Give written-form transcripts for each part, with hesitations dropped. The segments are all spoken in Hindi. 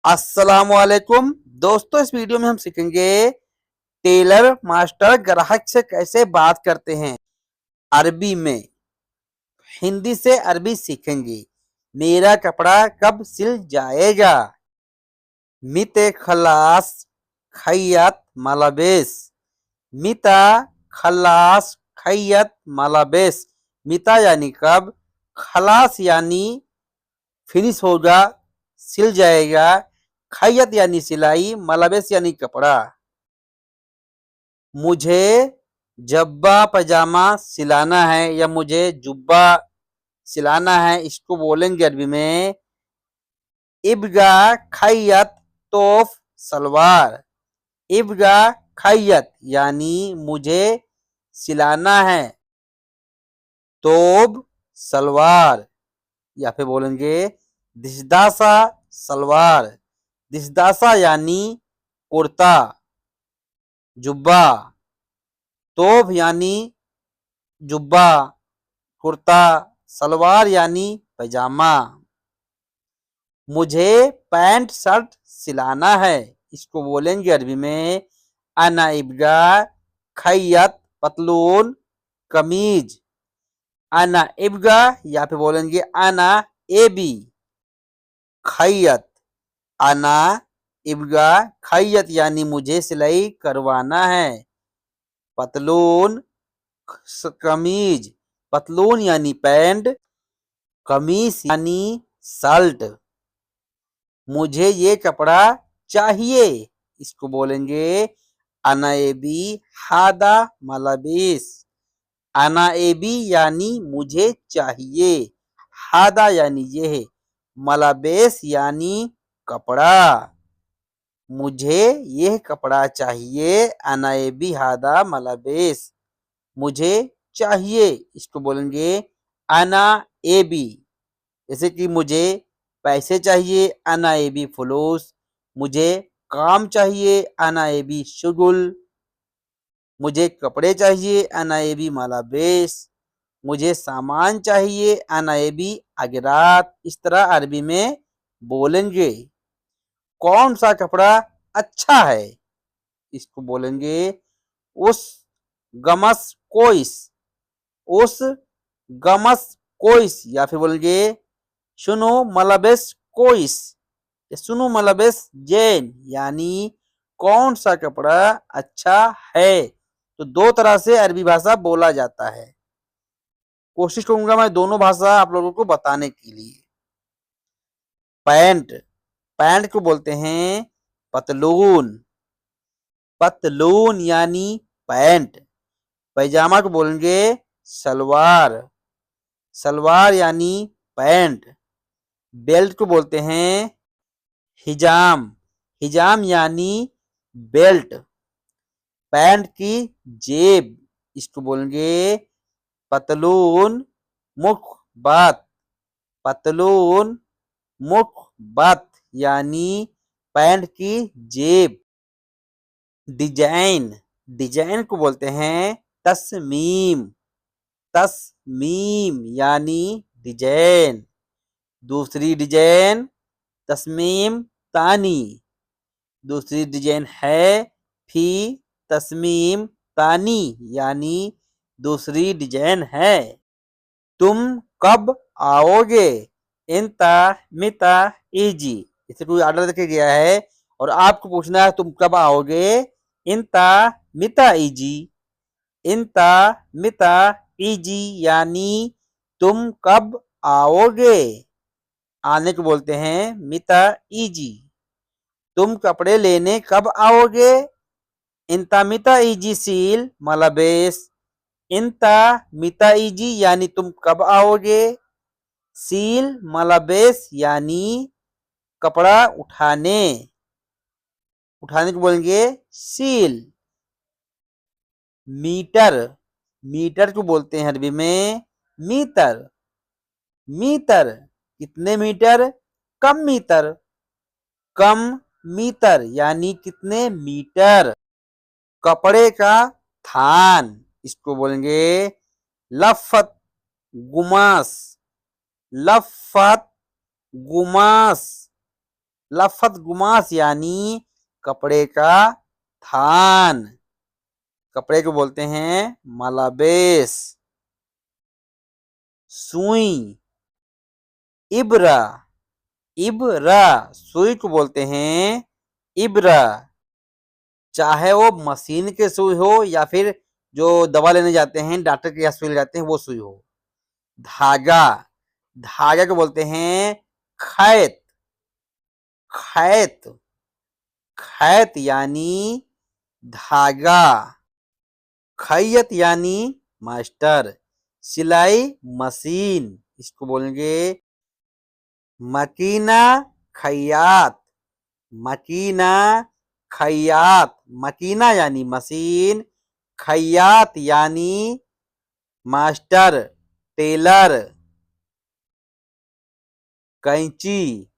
अस्सलामुअलैकुम दोस्तों, इस वीडियो में हम सीखेंगे टेलर मास्टर ग्राहक से कैसे बात करते हैं अरबी में। हिंदी से अरबी सीखेंगे। मेरा कपड़ा कब सिल जाएगा। मिते खलास खैयत मलाबेस। मिता खलास खैयत मलाबेस। मिता यानी कब, खलास यानी फिनिश होगा, सिल जाएगा, खैयत यानी सिलाई, मलाबेस यानी कपड़ा। मुझे जब्बा पजामा सिलाना है या मुझे जुब्बा सिलाना है, इसको बोलेंगे अरबी में इब्गा खैयत तोफ सलवार। इब्गा खैयत यानी मुझे सिलाना है तोब सलवार, या फिर बोलेंगे दिशदासा सलवार। दिशदासा यानी कुर्ता, जुब्बा। तोब यानी जुब्बा, कुर्ता। सलवार यानी पैजामा। मुझे पैंट शर्ट सिलाना है, इसको बोलेंगे अरबी में अना इब्गा खैयत पतलून कमीज। अना इब्गा या फिर बोलेंगे अना एबी खैयत। अना इब्गा खैयत यानी मुझे सिलाई करवाना है पतलून कमीज। पतलून यानी पैंट, कमीज यानी शर्ट। मुझे ये कपड़ा चाहिए, इसको बोलेंगे अनाएबी हादा मलाबिस। अनाएबी यानी मुझे चाहिए, हादा यानी ये है, मलाबेस यानी कपड़ा। मुझे यह कपड़ा चाहिए, अनाएबी हादा मलाबेस, मुझे चाहिए, इसको बोलेंगे अना एबी। जैसे कि मुझे पैसे चाहिए, अना एबी फुलूस। मुझे काम चाहिए, अना एबी शुगुल। मुझे कपड़े चाहिए, अना एबी मलाबेस। मुझे सामान चाहिए, अना एबी अगरात। इस तरह अरबी में बोलेंगे। कौन सा कपड़ा अच्छा है, इसको बोलेंगे उस गमस कोइस। उस गमस कोइस, या फिर बोलेंगे सुनो मलाबेस कोइस। सुनो मलाबेस जैन यानी कौन सा कपड़ा अच्छा है। तो दो तरह से अरबी भाषा बोला जाता है। कोशिश करूंगा मैं दोनों भाषा आप लोगों को बताने के लिए। पैंट, पैंट को बोलते हैं पतलून। पतलून यानी पैंट। पैजामा को बोलेंगे सलवार। सलवार यानी पैंट। बेल्ट को बोलते हैं हिजाम। हिजाम यानी बेल्ट। पैंट की जेब, इसको बोलेंगे पतलून मुखबत। पतलून मुखबत यानी पैंट की जेब। डिजाइन, डिजाइन को बोलते हैं तस्मीम। तस्मीम यानी डिजाइन। दूसरी डिजाइन तस्मीम तानी। दूसरी डिजाइन है फी तस्मीम तानी यानी दूसरी डिजाइन है। तुम कब आओगे, इंता मिता इजी। इसे कोई ऑर्डर देके गया है और आपको पूछना है तुम कब आओगे, इंता मिता इजी। इंता मिता इजी यानी तुम कब आओगे। आने को बोलते हैं मिता इजी। तुम कपड़े लेने कब आओगे, इंता मिता इजी सील मलाबेस। इंता मिता इजी यानी तुम कब आओगे। सील मलाबेस यानी कपड़ा उठाने। उठाने को बोलेंगे सील। मीटर, मीटर को बोलते हैं अरबी में मीतर। मीतर कितने मीटर, कम मीटर। कम मीटर यानी कितने मीटर। कपड़े का थान, इसको बोलेंगे लफत गुमास। लफत गुमास। लफत गुमास यानी कपड़े का थान, कपड़े को बोलते हैं मलाबेस। सुई, इब्रा, इब्रा, सुई को बोलते हैं इब्रा, चाहे वो मशीन के सुई हो या फिर जो दवा लेने जाते हैं डॉक्टर के यहाँ सुई ले जाते हैं वो सुई हो। धागा, धागा को बोलते हैं खैत, खैत, खैत यानी धागा। खैयत यानी मास्टर। सिलाई मशीन, इसको बोलेंगे मकीना खैयात, मकीना खैयात, मकीना यानी मशीन, खैयात यानी मास्टर टेलर। कैंची,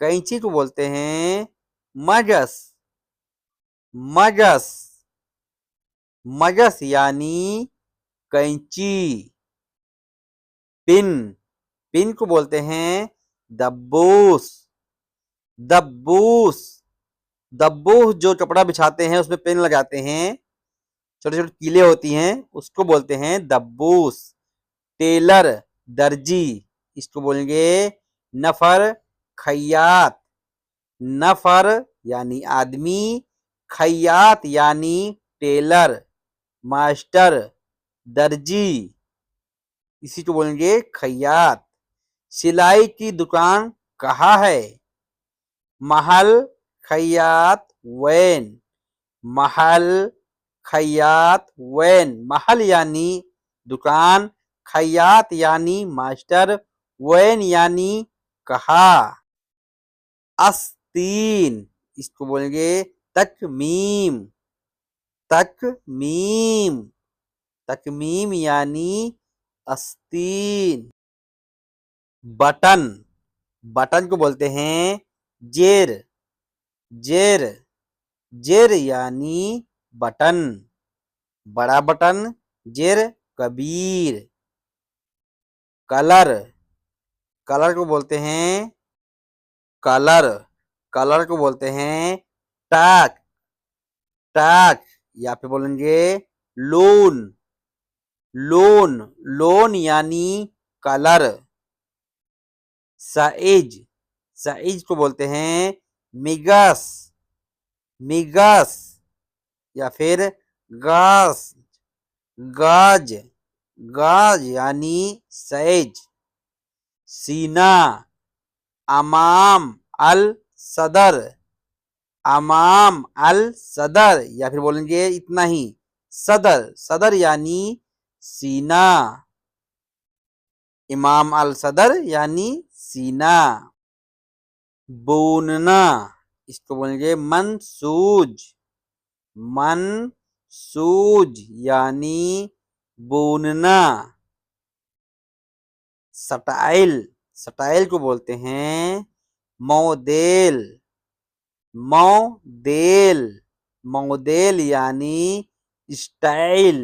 कैंची को बोलते हैं मगस, मगस, मगस यानी कैंची। पिन, पिन को बोलते हैं दब्बूस, दब्बूस, दब्बूस जो कपड़ा बिछाते हैं उसमें पिन लगाते हैं, छोटे छोटे कीले होती हैं, उसको बोलते हैं दब्बूस। टेलर, दर्जी, इसको बोलेंगे नफर खैयात, नफर यानी आदमी, खैयात यानी टेलर, मास्टर, दर्जी, इसी को बोलेंगे खैयात। सिलाई की दुकान कहाँ है? महल खैयात वैन, महल खैयात वैन, महल यानी दुकान, खैयात यानी मास्टर, वैन यानी कहा। अस्तीन, इसको बोलेंगे तकमीम, तकमीम, तकमीम यानी अस्तीन। बटन, बटन को बोलते हैं जेर, जेर, जेर यानी बटन, बड़ा बटन, जेर कबीर। कलर, कलर को बोलते हैं कलर, कलर को बोलते हैं टाक, टाक, या फिर बोलेंगे लोन, लोन, लोन यानी कलर। साइज, साइज को बोलते हैं मिगस, मिगस, या फिर गाज, गाज, गाज यानी साइज। सीना, अमाम अल सदर, अमाम अल सदर, या फिर बोलेंगे इतना ही सदर, सदर यानी सीना, इमाम अल सदर यानी सीना। बुनना, इसको बोलेंगे मनसूज, मनसूज यानी बुनना। स्टाइल, स्टाइल को बोलते हैं मॉडेल, मॉडेल, मॉडेल यानी स्टाइल।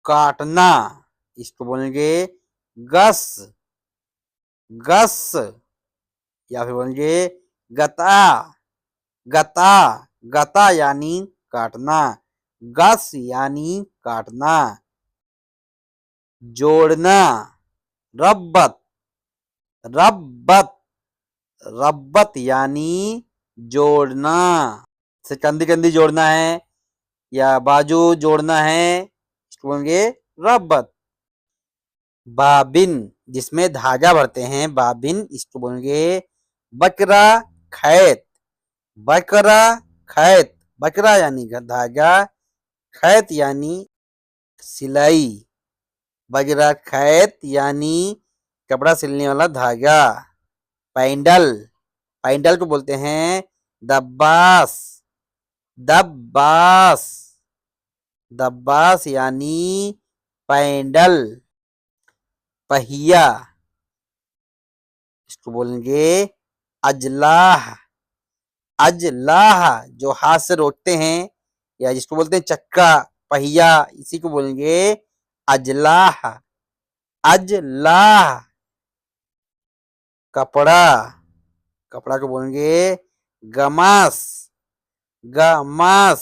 काटना, इसको बोलेंगे गस, गस, या फिर बोलेंगे गता, गता, गता यानी काटना, गस यानी काटना। जोड़ना, रब्बत, रब्बत, रब्बत यानी जोड़ना, से कंधी कंधी जोड़ना है या बाजू जोड़ना है, इसको बोलेंगे रब्बत। बाबिन, जिसमें धागा भरते हैं, बाबिन, इसको बोलेंगे बकरा खैत, बकरा खैत, बकरा यानी धागा, खैत यानी सिलाई, बकरा खैत यानी कपड़ा सिलने वाला धागा। पैंडल, पैंडल को बोलते हैं दब्बास, दब्बास, दब्बास यानी पैंडल। पहिया, इसको बोलेंगे अजलाह, अजलाह जो हाथ से रोकते हैं या जिसको बोलते हैं चक्का, पहिया, इसी को बोलेंगे अजलाह, अजलाह। कपड़ा, कपड़ा को बोलेंगे गमास, गमास,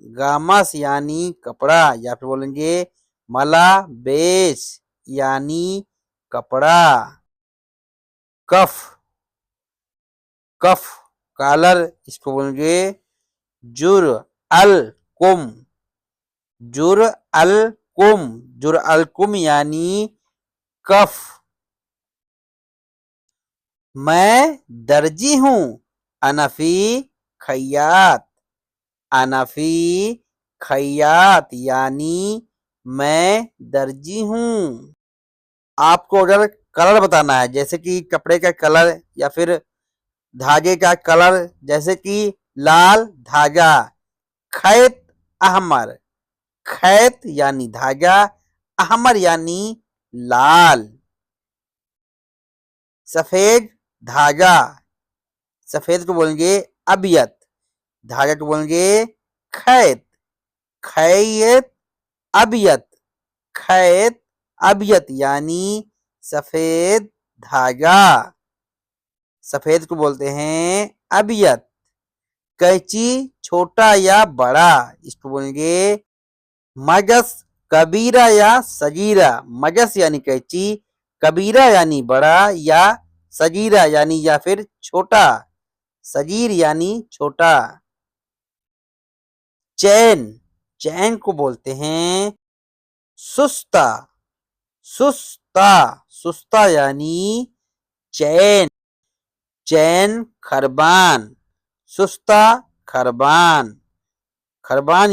गमास यानी कपड़ा, या फिर बोलेंगे मलाबेस यानी कपड़ा। कफ, कफ कॉलर, इसको बोलेंगे जुर अल कुम, जुर अल कुम, जुर अल कुम यानी कफ। मैं दर्जी हूं, अनफी खैयात, अनफी खैयात यानी मैं दर्जी हूं। आपको अगर कलर बताना है, जैसे कि कपड़े का कलर या फिर धागे का कलर, जैसे कि लाल धागा, खैत अहमर, खैत यानी धागा, अहमर यानी लाल। सफेद धागा, सफेद को बोलेंगे अबियत, धागा को बोलेंगे खैत, खैत अबियत, खैत अबियत यानी सफेद धागा, सफेद को बोलते हैं अबियत। कैंची छोटा या बड़ा, इसको बोलेंगे मगस कबीरा या सगीरा, मगस यानी कैंची, कबीरा यानी बड़ा, या सगीरा यानी या फिर छोटा, सगीर यानी छोटा। चैन, चैन को बोलते हैं सुस्ता, सुस्ता, सुस्ता यानी चैन, चैन खरबान, सुस्ता खरबान, खरबान